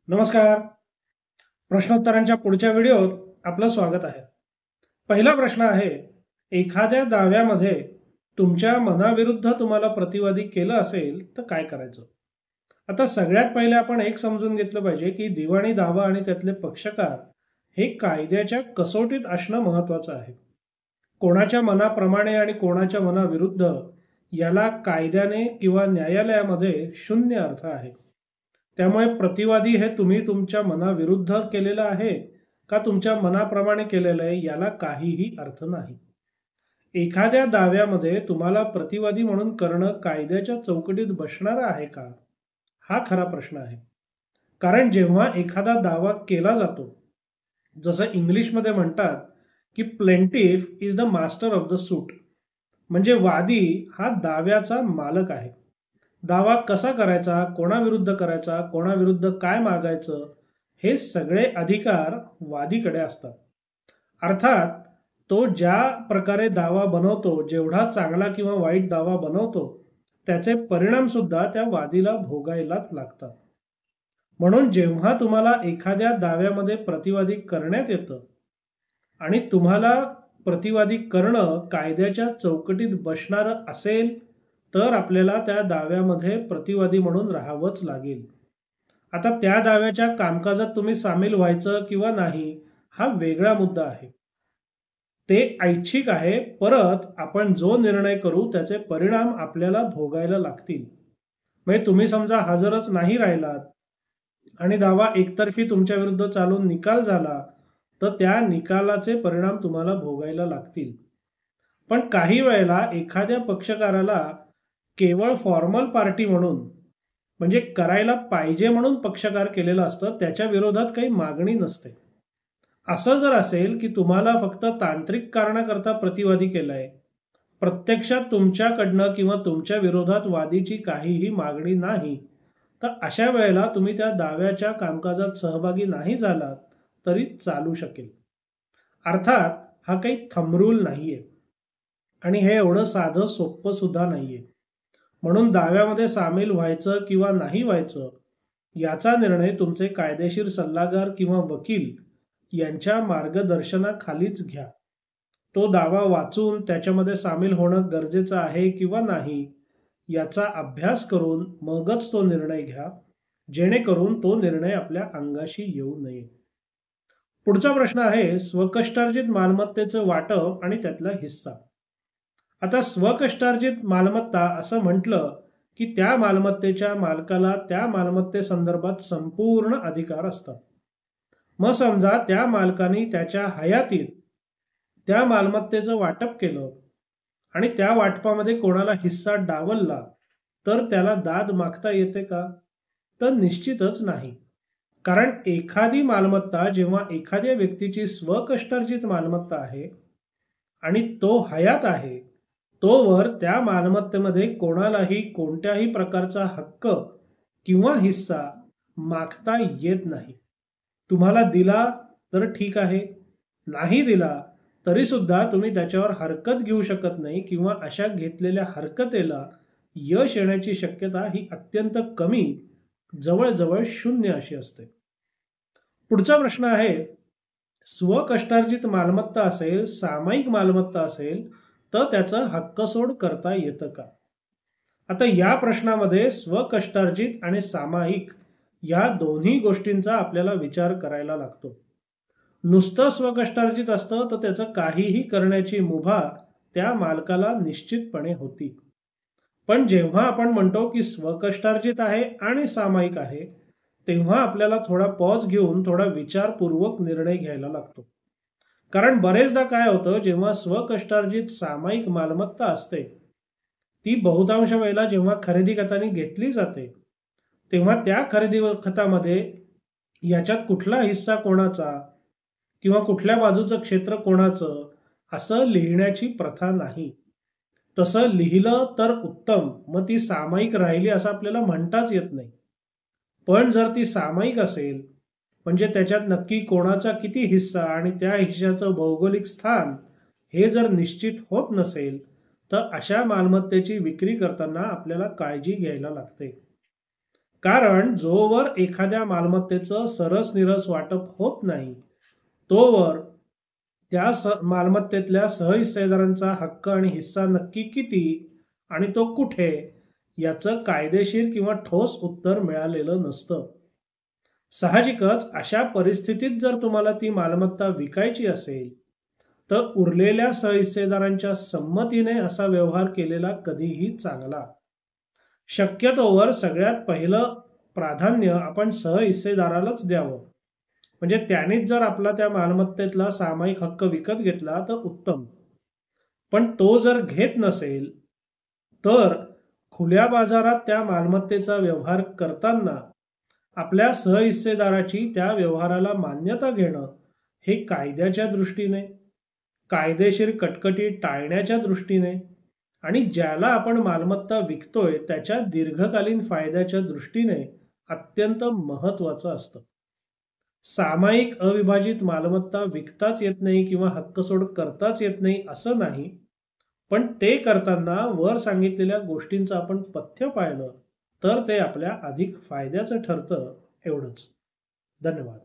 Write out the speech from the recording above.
नमस्कार. प्रश्नोत्तरांच्या पुढच्या व्हिडिओत आपलं स्वागत आहे. पहिला प्रश्न आहे, एखाद्या दाव्यामध्ये तुमच्या मनाविरुद्ध तुम्हाला प्रतिवादी केलं असेल तर काय करायचं? आता सगळ्यात पहिले आपण एक समजून घेतलं पाहिजे की दिवाणी दावा आणि त्यातले पक्षकार हे कायद्याच्या कसोटीत असणं महत्त्वाचं आहे. कोणाच्या मनाप्रमाणे आणि कोणाच्या मनाविरुद्ध याला कायद्याने किंवा न्यायालयामध्ये शून्य अर्थ आहे. त्यामुळे प्रतिवादी हे तुम्ही तुमच्या मनाविरुद्ध केलेलं आहे का तुमच्या मनाप्रमाणे केलेलं आहे याला काहीही अर्थ नाही. एखाद्या दाव्यामध्ये तुम्हाला प्रतिवादी म्हणून करणं कायद्याच्या चौकटीत बसणार आहे का, हा खरा प्रश्न आहे. कारण जेव्हा एखादा दावा केला जातो, जसं इंग्लिशमध्ये म्हणतात की plaintiff is the master of the suit, म्हणजे वादी हा दाव्याचा मालक आहे. दावा कसा करायचा, कोणाविरुद्ध करायचा, कोणाविरुद्ध काय मागायचं, हे सगळे अधिकार वादीकडे असतात. अर्थात तो ज्या प्रकारे दावा बनवतो, जेवढा चांगला किंवा वाईट दावा बनवतो, त्याचे परिणाम सुद्धा त्या वादीला भोगायलाच लागतात. म्हणून जेव्हा तुम्हाला एखाद्या दाव्यामध्ये प्रतिवादी करण्यात येतं आणि तुम्हाला प्रतिवादी करणं कायद्याच्या चौकटीत बसणारं असेल तर आपल्याला त्या दाव्यामध्ये प्रतिवादी म्हणून राहावंच लागेल. आता त्या दाव्याच्या कामकाजात तुम्ही सामील व्हायचं किंवा नाही हा वेगळा मुद्दा आहे. ते ऐच्छिक आहे. परत आपण जो निर्णय करू त्याचे परिणाम आपल्याला भोगायला लागतील. म्हणजे तुम्ही समजा हजरच नाही राहिलात आणि दावा एकतर्फी तुमच्या विरुद्ध चालून निकाल झाला तर त्या निकालाचे परिणाम तुम्हाला भोगायला लागतील. पण काही वेळेला एखाद्या पक्षकाराला केवळ फॉर्मल पार्टी म्हणून, म्हणजे करायला पाहिजे म्हणून पक्षकार केलेलं असतं, त्याच्या विरोधात काही मागणी नसते. असं जर असेल की तुम्हाला फक्त तांत्रिक कारणाकरता प्रतिवादी केलंय, प्रत्यक्षात तुमच्याकडनं किंवा तुमच्या विरोधात वादीची काहीही मागणी नाही, तर अशा वेळेला तुम्ही त्या दाव्याच्या कामकाजात सहभागी नाही झालात तरी चालू शकेल. अर्थात हा काही थंब रूल नाहीये आणि हे एवढं साधं सोपं सुद्धा नाहीये. म्हणून दाव्यामध्ये सामील व्हायचं किंवा नाही व्हायचं याचा निर्णय तुमचे कायदेशीर सल्लागार किंवा वकील यांच्या मार्गदर्शनाखालीच घ्या. तो दावा वाचून त्याच्यामध्ये सामील होणं गरजेचं आहे किंवा नाही याचा अभ्यास करून मगच तो निर्णय घ्या, जेणेकरून तो निर्णय आपल्या अंगाशी येऊ नये. पुढचा प्रश्न आहे, स्वकष्टार्जित मालमत्तेचं वाटप आणि त्यातला हिस्सा. आता स्वकष्टार्जित मालमत्ता असं म्हटलं की त्या मालमत्तेच्या मालकाला त्या मालमत्तेसंदर्भात संपूर्ण अधिकार असतात. मग समजा त्या मालकाने त्याच्या हयातीत त्या मालमत्तेचं वाटप केलं आणि त्या वाटपामध्ये कोणाला हिस्सा डावलला तर त्याला दाद मागता येते का? तर निश्चितच नाही. कारण एखादी मालमत्ता जेव्हा एखाद्या व्यक्तीची स्वकष्टार्जित मालमत्ता आहे आणि तो हयात आहे, तोवर त्या मालमत्तेमध्ये कोणालाही कोणत्याही प्रकारचा हक्क किंवा हिस्सा मागता येत नाही. तुम्हाला दिला तर ठीक आहे, नाही दिला तरी सुद्धा तुम्ही त्याच्यावर हरकत घेऊ शकत नाही किंवा अशा घेतलेल्या हरकतेला यश येण्याची शक्यता ही अत्यंत कमी, जवळजवळ शून्य अशी असते. पुढचा प्रश्न आहे, स्वकष्टार्जित मालमत्ता असेल, सामायिक मालमत्ता असेल तर त्याचं हक्कसोड करता येतं का? आता या प्रश्नामध्ये स्वकष्टार्जित आणि सामायिक या दोन्ही गोष्टींचा आपल्याला विचार करायला लागतो. नुसतं स्वकष्टार्जित असतं तर त्याचं काहीही करण्याची मुभा त्या मालकाला निश्चितपणे होती. पण जेव्हा आपण म्हणतो की स्वकष्टार्जित आहे आणि सामायिक आहे, तेव्हा आपल्याला थोडा पॉज घेऊन थोडा विचारपूर्वक निर्णय घ्यायला लागतो. कारण बरेचदा काय होतं, जेव्हा स्वकष्टार्जित सामायिक मालमत्ता असते ती बहुतांश वेळेला जेव्हा खरेदी खताने घेतली जाते तेव्हा त्या खरेदी खतामध्ये याच्यात कुठला हिस्सा कोणाचा किंवा कुठल्या बाजूचं क्षेत्र कोणाचं असं लिहिण्याची प्रथा नाही. तसं लिहिलं तर उत्तम, मग ती सामायिक राहिली असं आपल्याला म्हणताच येत नाही. पण जर ती सामायिक असेल म्हणजे त्याच्यात नक्की कोणाचा किती हिस्सा आणि त्या हिस्साचं भौगोलिक स्थान हे जर निश्चित होत नसेल तर अशा मालमत्तेची विक्री करताना आपल्याला काळजी घ्यायला लागते. कारण जोवर एखाद्या मालमत्तेचं सरसनिरस वाटप होत नाही तोवर त्या मालमत्तेतल्या सहहिस्सेदारांचा हक्क आणि हिस्सा नक्की किती आणि तो कुठे याचं कायदेशीर किंवा ठोस उत्तर मिळालेलं नसतं. साहजिकच अशा परिस्थितीत जर तुम्हाला ती मालमत्ता विकायची असेल तर उरलेल्या सहहिस्सेदारांच्या संमतीने असा व्यवहार केलेला कधीही चांगला. शक्यतोवर सगळ्यात पहिलं प्राधान्य आपण सहहिस्सेदारालाच द्यावं. म्हणजे त्यानेच जर आपला त्या मालमत्तेतला सामायिक हक्क विकत घेतला तर उत्तम. पण तो जर घेत नसेल तर खुल्या बाजारात त्या मालमत्तेचा व्यवहार करताना आपल्या सहहिस्सेदाराची त्या व्यवहाराला मान्यता घेणं हे कायद्याच्या दृष्टीने, कायदेशीर कटकटी टाळण्याच्या दृष्टीने आणि ज्याला आपण मालमत्ता विकतोय त्याच्या दीर्घकालीन फायद्याच्या दृष्टीने अत्यंत महत्त्वाचं असतं. सामायिक अविभाजित मालमत्ता विकताच येत नाही किंवा हक्कसोड करताच येत नाही असं नाही, पण ते करताना वर सांगितलेल्या गोष्टींचं आपण पथ्य पाळलं तर ते आपल्या अधिक फायद्याचं ठरतं. एवढंच. धन्यवाद.